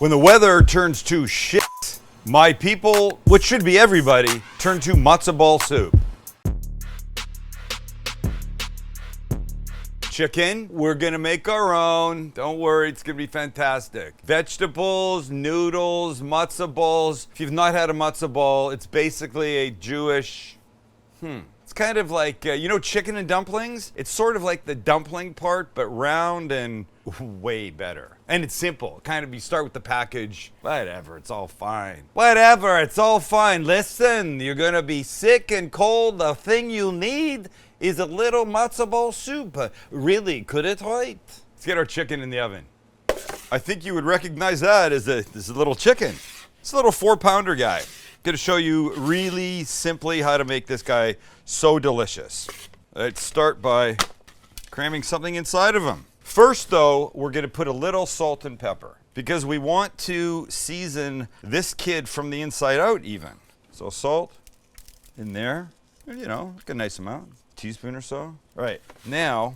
When the weather turns to shit, my people, which should be everybody, turn to Matzo Ball Soup. Chicken, we're gonna make our own. Don't worry, it's gonna be fantastic. Vegetables, noodles, matzo balls. If you've not had a matzo ball, it's basically a Jewish, It's kind of like, you know, chicken and dumplings? It's sort of like the dumpling part, but round and way better. And it's simple. Kind of, you start with the package. Whatever, it's all fine. Whatever, it's all fine. Listen, you're gonna be sick and cold. The thing you need is a little matzo ball soup. Really, could it wait? Let's get our chicken in the oven. I think you would recognize that as this little chicken. It's a little 4-pounder guy. Going to show you really simply how to make this guy so delicious. Let's start by cramming something inside of him. First, though, we're going to put a little salt and pepper because we want to season this kid from the inside out even. So salt in there, you know, like a nice amount, teaspoon or so. All right, now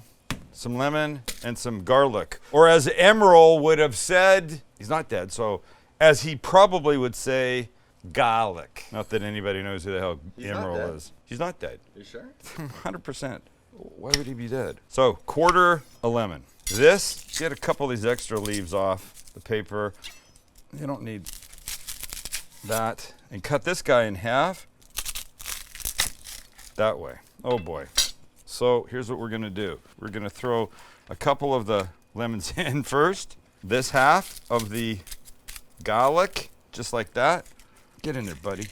some lemon and some garlic. Or as Emerald would have said, he's not dead, so as he probably would say, garlic. Not that anybody knows who the hell Emerald is. He's not dead. You sure? 100%. Why would he be dead? So, quarter a lemon. This, get a couple of these extra leaves off the paper. You don't need that. And cut this guy in half. That way. Oh boy. So, here's what we're going to do. We're going to throw a couple of the lemons in first. This half of the garlic, just like that. Get in there, buddy.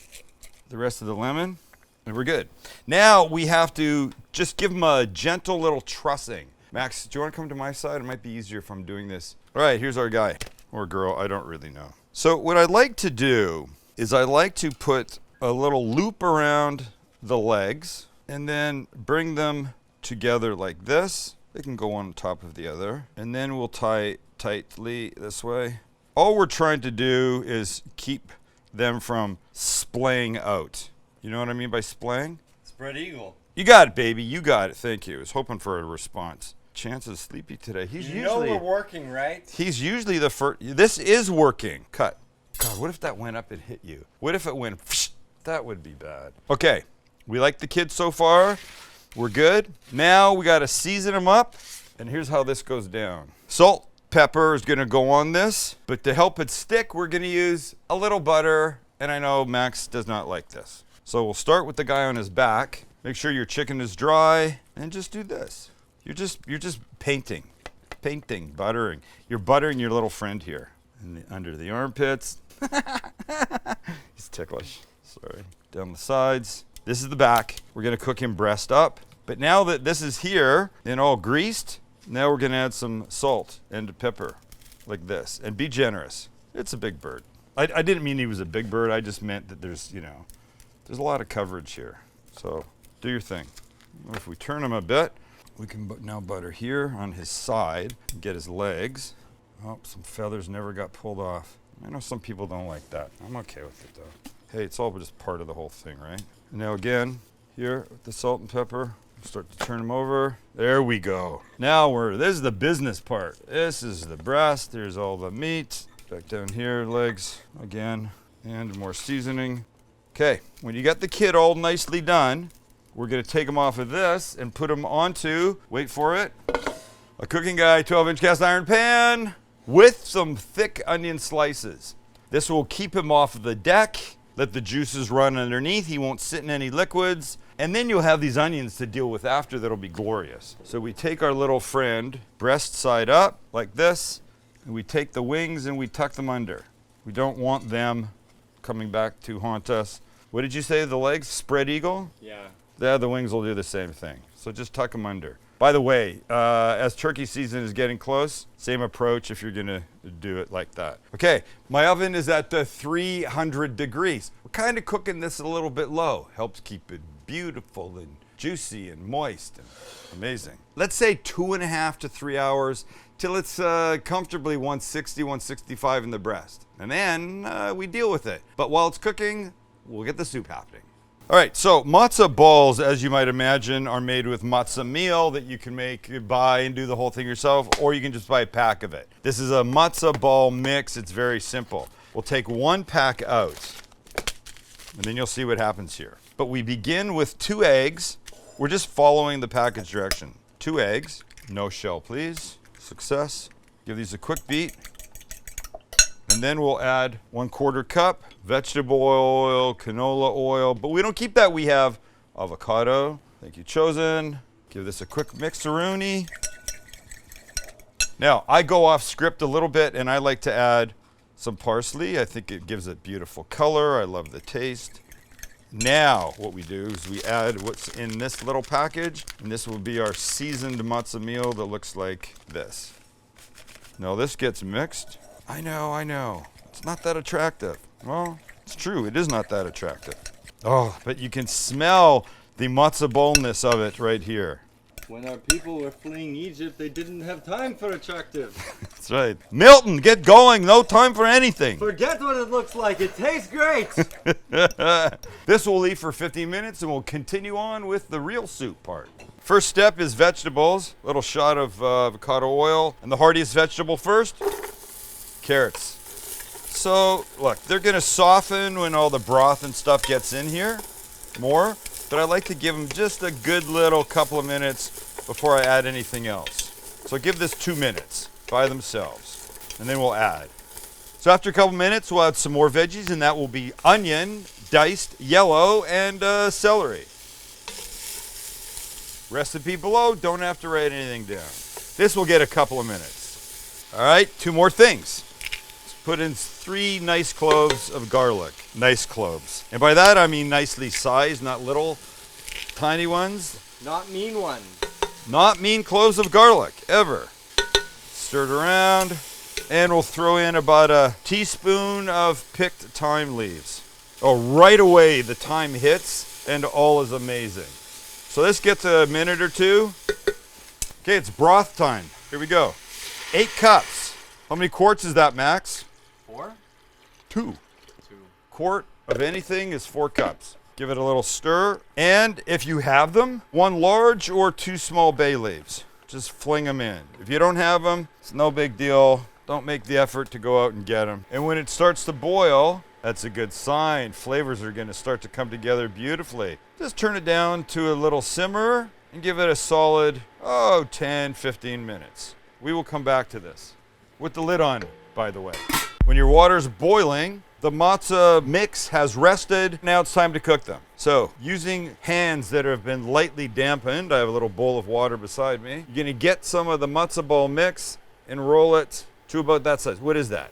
The rest of the lemon, and we're good. Now we have to just give them a gentle little trussing. Max, do you want to come to my side? It might be easier if I'm doing this. All right, here's our guy or girl. I don't really know. So what I like to do is I like to put a little loop around the legs and then bring them together like this. They can go on top of the other. And then we'll tie tightly this way. All we're trying to do is keep them from splaying out. You know what I mean by splaying? Spread eagle. You got it, baby. You got it. Thank you. I was hoping for a response. Chance is sleepy today. He's You usually. know we're working, right? He's usually the first. This is working. Cut. God, what if that went up and hit you? What if it went? That would be bad. Okay, we like the kids so far. We're good. Now we got to season them up, and here's how this goes down. Salt. Pepper is going to go on this, but to help it stick, we're going to use a little butter, and I know Max does not like this. So we'll start with the guy on his back. Make sure your chicken is dry, and just do this. You're just painting, buttering. You're buttering your little friend here, under the armpits. He's ticklish. Sorry. Down the sides. This is the back. We're going to cook him breast up, but now that this is here and all greased, now we're going to add some salt and pepper like this. And be generous. It's a big bird. I didn't mean he was a big bird. I just meant that there's a lot of coverage here. So do your thing. If we turn him a bit, we can now butter here on his side. Get his legs. Oh, some feathers never got pulled off. I know some people don't like that. I'm okay with it though. Hey, it's all just part of the whole thing, right? And now again, here with the salt and pepper. Start to turn them over. There we go. Now this is the business part. This is the breast. There's all the meat. Back down here, legs again, and more seasoning. Okay, when you got the kid all nicely done, we're gonna take them off of this and put them onto, wait for it, a cooking guy 12-inch cast iron pan with some thick onion slices. This will keep him off of the deck, let the juices run underneath. He won't sit in any liquids. And then you'll have these onions to deal with after that'll be glorious. So we take our little friend, breast side up, like this, and we take the wings and we tuck them under. We don't want them coming back to haunt us. What did you say, the legs? Spread eagle? Yeah. Yeah, the wings will do the same thing. So just tuck them under. By the way, as turkey season is getting close, same approach if you're gonna do it like that. Okay, my oven is at 300 degrees. We're kind of cooking this a little bit low. Helps keep it beautiful and juicy and moist and amazing. Let's say 2.5 to 3 hours till it's comfortably 160, 165 in the breast. And then we deal with it. But while it's cooking, we'll get the soup happening. All right, so matzo balls, as you might imagine, are made with matzo meal that you can buy and do the whole thing yourself, or you can just buy a pack of it. This is a matzo ball mix. It's very simple. We'll take one pack out, and then you'll see what happens here. But we begin with 2 eggs. We're just following the package direction. 2 eggs, no shell, please. Success. Give these a quick beat. And then we'll add 1/4 cup vegetable oil, canola oil, but we don't keep that. We have avocado. Thank you, Chosen. Give this a quick mixeroonie. Now, I go off script a little bit, and I like to add some parsley. I think it gives it beautiful color. I love the taste. Now, what we do is we add what's in this little package, and this will be our seasoned matzo meal that looks like this. Now, this gets mixed. I know. It's not that attractive. Well, it's true. It is not that attractive. Oh, but you can smell the matzo ballness of it right here. When our people were fleeing Egypt, they didn't have time for attractive. That's right. Milton, get going. No time for anything. Forget what it looks like. It tastes great. This will leave for 15 minutes, and we'll continue on with the real soup part. First step is vegetables. A little shot of avocado oil. And the heartiest vegetable first, carrots. So, look, they're going to soften when all the broth and stuff gets in here more. But I like to give them just a good little couple of minutes before I add anything else. So give this 2 minutes by themselves, and then we'll add. So after a couple minutes, we'll add some more veggies, and that will be onion, diced yellow, and celery. Recipe below, don't have to write anything down. This will get a couple of minutes. All right, 2 more things. Put in 3 nice cloves of garlic. Nice cloves. And by that, I mean nicely sized, not little tiny ones. Not mean one. Not mean cloves of garlic, ever. Stir it around, and we'll throw in about a teaspoon of picked thyme leaves. Oh, right away the thyme hits, and all is amazing. So this gets a minute or 2. Okay, it's broth time. Here we go. 8 cups. How many quarts is that, Max? 4? 2. Quart of anything is 4 cups. Give it a little stir. And if you have them, 1 large or 2 small bay leaves. Just fling them in. If you don't have them, it's no big deal. Don't make the effort to go out and get them. And when it starts to boil, that's a good sign. Flavors are going to start to come together beautifully. Just turn it down to a little simmer and give it a solid, 10, 15 minutes. We will come back to this. With the lid on, by the way. When your water's boiling, the matzah mix has rested. Now it's time to cook them. So, using hands that have been lightly dampened, I have a little bowl of water beside me. You're gonna get some of the matzo ball mix and roll it to about that size. What is that?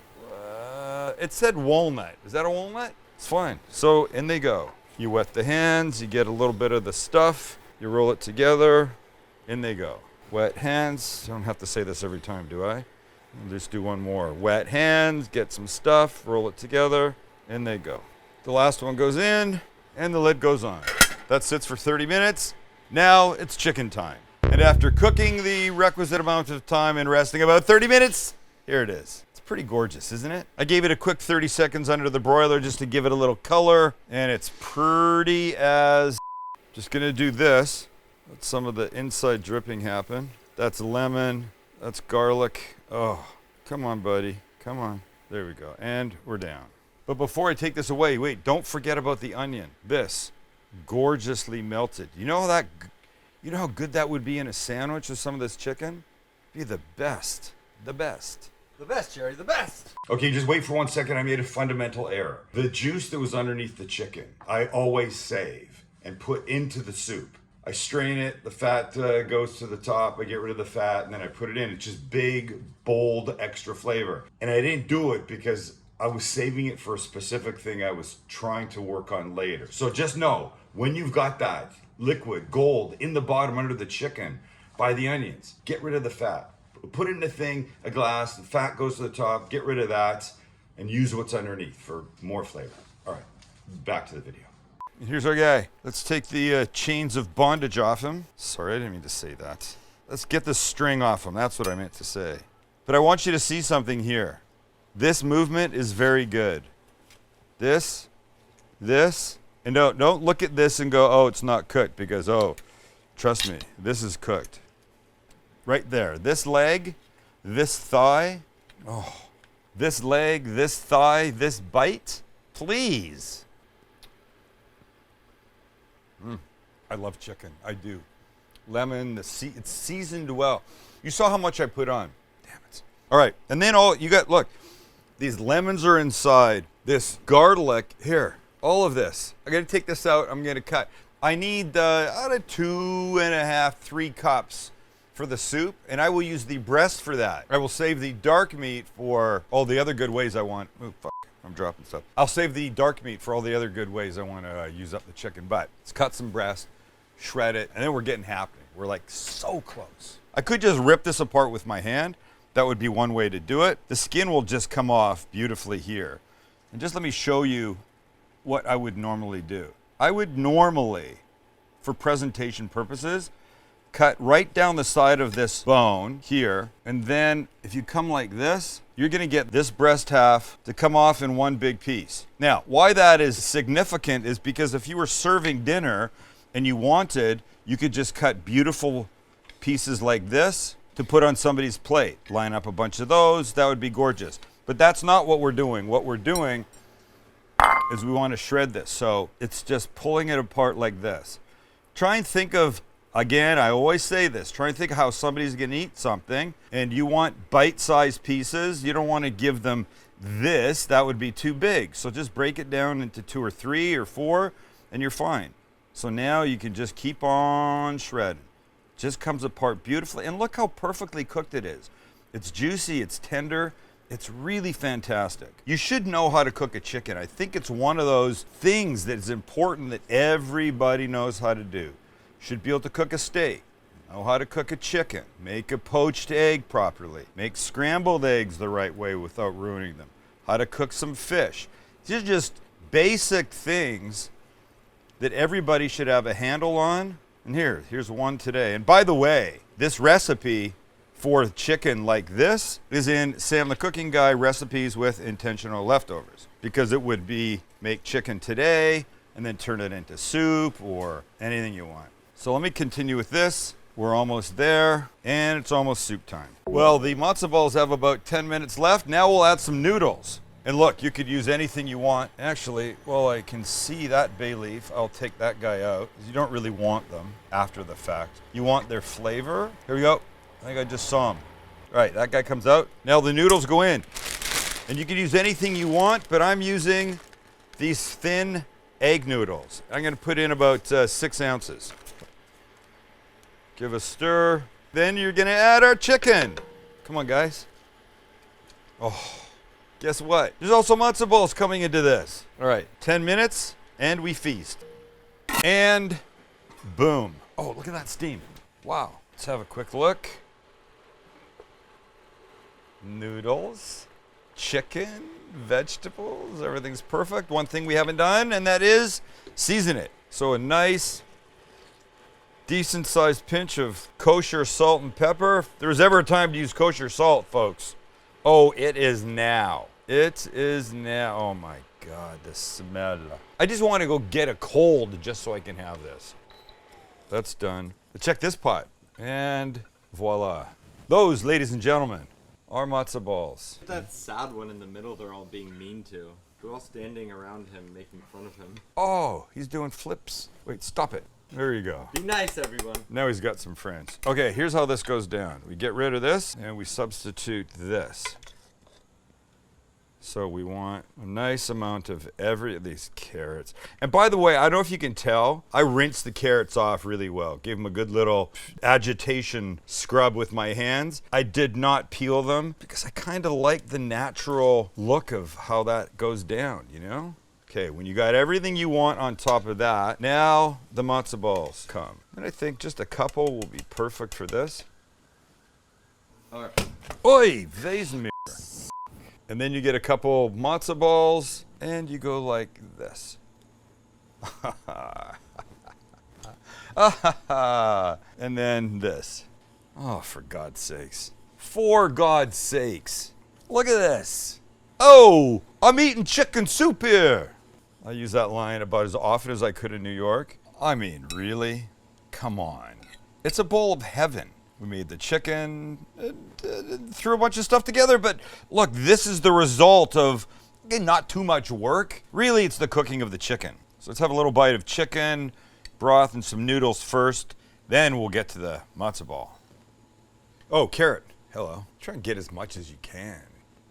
It said walnut. Is that a walnut? It's fine. So, in they go. You wet the hands, you get a little bit of the stuff, you roll it together, in they go. Wet hands, I don't have to say this every time, do I? I'll just do one more. Wet hands, get some stuff, roll it together, in they go. The last one goes in, and the lid goes on. That sits for 30 minutes. Now it's chicken time. And after cooking the requisite amount of time and resting about 30 minutes, here it is. It's pretty gorgeous, isn't it? I gave it a quick 30 seconds under the broiler just to give it a little color, and it's pretty as... Just gonna do this. Let some of the inside dripping happen. That's lemon, that's garlic. Oh, come on, buddy. Come on. There we go. And we're down. But before I take this away, wait, don't forget about the onion. This, gorgeously melted. You know how good that would be in a sandwich with some of this chicken? Be the best. The best. The best, Jerry, the best. Okay, just wait for 1 second. I made a fundamental error. The juice that was underneath the chicken, I always save and put into the soup. I strain it, the fat goes to the top, I get rid of the fat, and then I put it in. It's just big, bold, extra flavor. And I didn't do it because I was saving it for a specific thing I was trying to work on later. So just know, when you've got that liquid gold in the bottom under the chicken by the onions, get rid of the fat. Put it in a thing, a glass, the fat goes to the top, get rid of that, and use what's underneath for more flavor. All right, back to the video. Here's our guy. Let's take the chains of bondage off him. Sorry, I didn't mean to say that. Let's get the string off him. That's what I meant to say. But I want you to see something here. This movement is very good. This, And don't look at this and go, oh, it's not cooked, because, oh, trust me, this is cooked. Right there. This leg, this thigh, oh, this leg, this thigh, this bite, please. I love chicken. I do. Lemon, it's seasoned well. You saw how much I put on. Damn it. All right, and then look, these lemons are inside. This garlic, here, all of this. I gotta take this out, I'm gonna cut. I need out of 2.5, 3 cups for the soup, and I will use the breast for that. I will save the dark meat for all the other good ways I want. Oh, fuck, I'm dropping stuff. I'll save the dark meat for all the other good ways I want to use up the chicken. But let's cut some breast, shred it, and then we're getting happening. We're like so close. I could just rip this apart with my hand. That would be one way to do it. The skin will just come off beautifully here. And just let me show you what I would normally do. I would normally, for presentation purposes, cut right down the side of this bone here, and then if you come like this, you're gonna get this breast half to come off in one big piece. Now, why that is significant is because if you were serving dinner and you wanted, you could just cut beautiful pieces like this to put on somebody's plate. Line up a bunch of those, that would be gorgeous. But that's not what we're doing. What we're doing is we want to shred this. So it's just pulling it apart like this. Try and think of, again, I always say this, try and think of how somebody's gonna eat something and you want bite-sized pieces. You don't want to give them this, that would be too big. So just break it down into 2 or 3 or 4 and you're fine. So now you can just keep on shredding. Just comes apart beautifully, and look how perfectly cooked it is. It's juicy, it's tender, it's really fantastic. You should know how to cook a chicken. I think it's one of those things that is important that everybody knows how to do. Should be able to cook a steak, know how to cook a chicken, make a poached egg properly, make scrambled eggs the right way without ruining them, how to cook some fish. These are just basic things that everybody should have a handle on. And here's one today. And by the way, this recipe for chicken like this is in Sam the Cooking Guy Recipes with Intentional Leftovers, because it would be make chicken today and then turn it into soup or anything you want. So let me continue with this. We're almost there, and it's almost soup time. Well, the matzo balls have about 10 minutes left. Now we'll add some noodles. And look, you could use anything you want. Actually, well, I can see that bay leaf. I'll take that guy out, because you don't really want them after the fact. You want their flavor. Here we go. I think I just saw them. All right, that guy comes out. Now the noodles go in. And you can use anything you want, but I'm using these thin egg noodles. I'm gonna put in about 6 ounces. Give a stir. Then you're gonna add our chicken. Come on, guys. Oh. Guess what? There's also matzo balls coming into this. All right, 10 minutes and we feast. And boom. Oh, look at that steam. Wow. Let's have a quick look. Noodles, chicken, vegetables, everything's perfect. One thing we haven't done, and that is season it. So a nice, decent sized pinch of kosher salt and pepper. If there was ever a time to use kosher salt, folks, oh, it is now. It is now. Oh my God, the smell. I just want to go get a cold just so I can have this. That's done. But check this pot. And voila. Those, ladies and gentlemen, are matzo balls. That sad one in the middle they're all being mean to. They're all standing around him, making fun of him. Oh, he's doing flips. Wait, stop it. There you go. Be nice, everyone. Now he's got some friends. Okay, here's how this goes down. We get rid of this and we substitute this. So we want a nice amount of these carrots. And by the way, I don't know if you can tell, I rinsed the carrots off really well. Gave them a good little agitation scrub with my hands. I did not peel them because I kind of like the natural look of how that goes down, you know? Okay, when you got everything you want on top of that, now the matzo balls come. And I think just a couple will be perfect for this. All right. Oi, Wesenmeer. And then you get a couple matzo balls, and you go like this. And then this. Oh, for God's sakes. For God's sakes. Look at this. Oh, I'm eating chicken soup here. I use that line about as often as I could in New York. I mean, really? Come on. It's a bowl of heaven. We made the chicken, threw a bunch of stuff together, but look, this is the result of not too much work. Really, it's the cooking of the chicken. So let's have a little bite of chicken, broth, and some noodles first. Then we'll get to the matzo ball. Oh, carrot. Hello. Try and get as much as you can.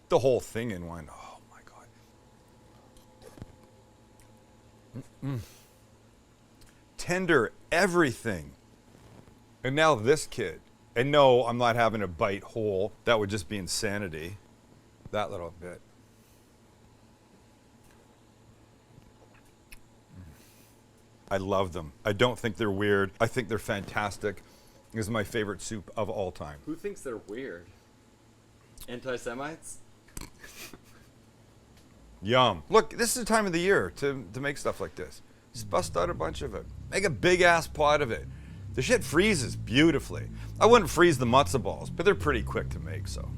The whole thing in one. Oh, my God. Tender everything. And now this kid. And no, I'm not having a bite whole. That would just be insanity. That little bit. I love them. I don't think they're weird. I think they're fantastic. This is my favorite soup of all time. Who thinks they're weird? Anti-Semites? Yum. Look, this is the time of the year to make stuff like this. Just bust out a bunch of it. Make a big-ass pot of it. The shit freezes beautifully. I wouldn't freeze the matzo balls, but they're pretty quick to make, so.